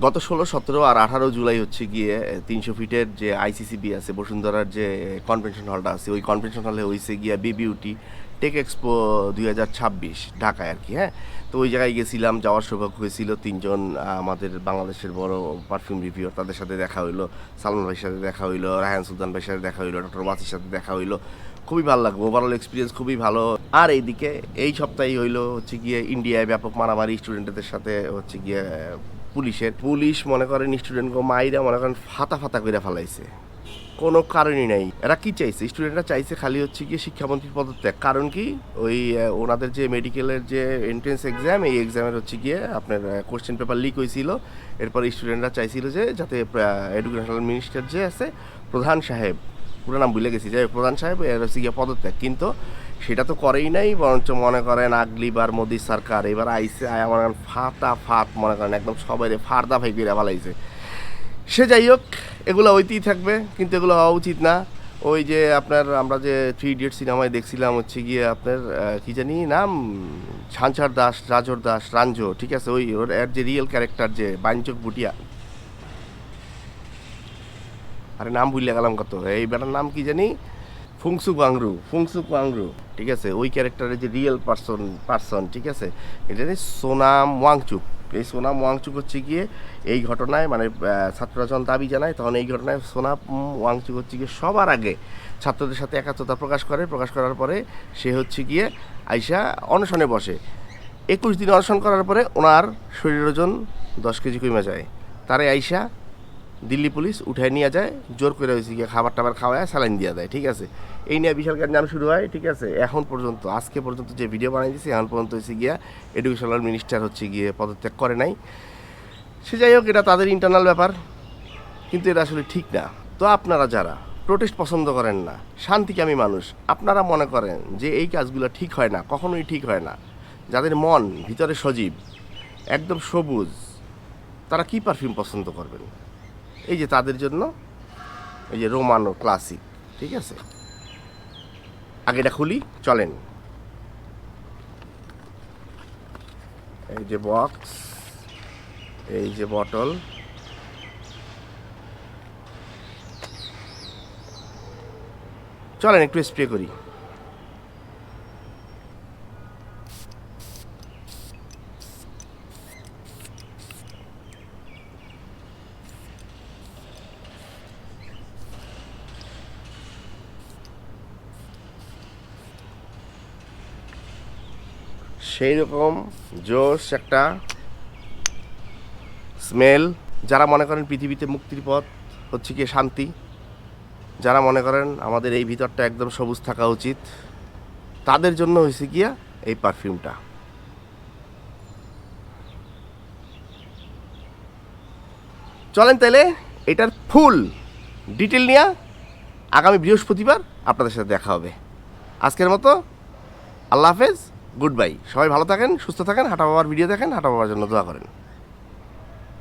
গত 16, 17 আর 18 জুলাই হচ্ছে গিয়ে 300 ফিটের যে আইসিসিবি আছে, বসুন্ধরার যে কনভেনশন হলটা আছে, ওই কনভেনশন হলে হয়েছে গিয়া বিবিউটি টেক এক্সপো 2026 ঢাকায় আর কি। হ্যাঁ, তো ওই জায়গায় গেছিলাম, যাওয়ার সৌভাগ্য হয়েছিল। তিনজন আমাদের বাংলাদেশের বড় পারফিউম রিভিউয়ার, তাদের সাথে দেখা হইলো। সালমান ভাইয়ের সাথে দেখা হইলো, রায়হান সুলতান ভাইয়ের সাথে দেখা হইলো, ডক্টর ওয়াসির সাথে দেখা হইলো। খুবই ভালো লাগলো, ওভারঅল এক্সপিরিয়েন্স খুবই ভালো। আর এইদিকে এই সপ্তাহেই হইলো হচ্ছে গিয়ে ইন্ডিয়ায় ব্যাপক মারামারি স্টুডেন্টদের সাথে হচ্ছে গিয়ে পুলিশ মনে করেন স্টুডেন্টকে মাইরা মনে করেন ফাতা ফাতা করে ফেলাইছে, কোনো কারণই নাই। এরা কি চাইছে? স্টুডেন্টরা চাইছে খালি হচ্ছে গিয়ে শিক্ষামন্ত্রীর পদত্যাগ। কারণ কি? ওই ওনাদের যে মেডিকেলের যে এন্ট্রেন্স এক্সাম, এই এক্সামের হচ্ছে গিয়ে আপনার কোশ্চেন পেপার লিক হয়েছিল। এরপর স্টুডেন্টরা চাইছিল যে যাতে এডুকেশনাল মিনিস্টার যে আছে, প্রধান সাহেব, পুরো নাম ভুলে গেছি, যাই প্রধান সাহেব এর হচ্ছে গিয়ে পদত্যাগ। কিন্তু সেটা তো করেই নাই, বরঞ্চ মনে করেন আগলিবার মোদী সরকার এবার আইসে আয়া মনে করেন ফাত মনে করেন একদম সবাই ফারদা ভাই করে ফেলাইছে। সে যাই হোক, এগুলো হইতেই থাকবে, কিন্তু এগুলো হওয়া উচিত না। ওই যে আপনার আমরা যে 3 ইডিয়ট সিনেমায় দেখছিলাম হচ্ছে গিয়ে আপনার কি জানি নাম, ঝাঞ্ঝার দাস, রাজর দাস, রাঞ্জো, ঠিক আছে, ওই ওর এর যে রিয়েল ক্যারেক্টার যে বাইনচোক বুটিয়া, আরে নাম ভুলে গেলাম কত, এই বেটার নাম কি জানি, ফুংসুক ওয়াংরু, ঠিক আছে, ওই ক্যারেক্টারের যে রিয়েল পার্সন, ঠিক আছে, এটা সোনাম ওয়াংচুক। এই সোনাম ওয়াংচুক হচ্ছে গিয়ে এই ঘটনায় মানে ছাত্ররা যখন দাবি জানায়, তখন এই ঘটনায় সোনাম ওয়াংচুক হচ্ছে গিয়ে সবার আগে ছাত্রদের সাথে একাত্মতা প্রকাশ করার পরে সে হচ্ছে গিয়ে আইসা অনশনে বসে। 21 দিন অনশন করার পরে ওনার শরীরের ওজন 10 কেজি কমে যায়। তারে আইসা দিল্লি পুলিশ উঠায় নিয়ে যায়, জোর করে হয়েছে গিয়ে খাবার টাবার খাওয়ায় স্যালাইন দিয়ে দেয়, ঠিক আছে। এই নিয়ে বিশাল গ্যাঞ্জাম শুরু হয়, ঠিক আছে। এখন পর্যন্ত আজকে পর্যন্ত যে ভিডিও বানাই দিয়েছি, এখন পর্যন্ত হচ্ছে গিয়া এডুকেশনাল মিনিস্টার হচ্ছে গিয়ে পদত্যাগ করে নাই। সে যাই হোক, এটা তাদের ইন্টারনাল ব্যাপার, কিন্তু এটা আসলে ঠিক না। তো আপনারা যারা প্রোটেস্ট পছন্দ করেন না, শান্তিকামী মানুষ, আপনারা মনে করেন যে এই কাজগুলো ঠিক হয় না, কখনোই ঠিক হয় না, যাদের মন ভিতরে সজীব, একদম সবুজ, তারা কি পারফিউম পছন্দ করবেন? এই যে তাদের জন্য এই যে রোমানো ক্লাসিক, ঠিক আছে। আগে এটা খুলি, চলেন। এই যে বক্স, এই যে বটল, চলেন একটু স্প্রে করি। সেই রকম জোশ একটা স্মেল। যারা মনে করেন পৃথিবীতে মুক্তির পথ হচ্ছে কি শান্তি, যারা মনে করেন আমাদের এই ভিতরটা একদম সবুজ থাকা উচিত, তাদের জন্য হয়েছে গিয়া এই পারফিউমটা। চলেন তাইলে এটার ফুল ডিটেল নিয়ে আগামী বৃহস্পতিবার আপনাদের সাথে দেখা হবে। আজকের মতো আল্লাহ হাফেজ, গুড বাই। সবাই ভালো থাকেন, সুস্থ থাকেন, হাঁটা বাবার ভিডিও দেখেন, হাঁটা বাবার জন্য দোয়া করেন।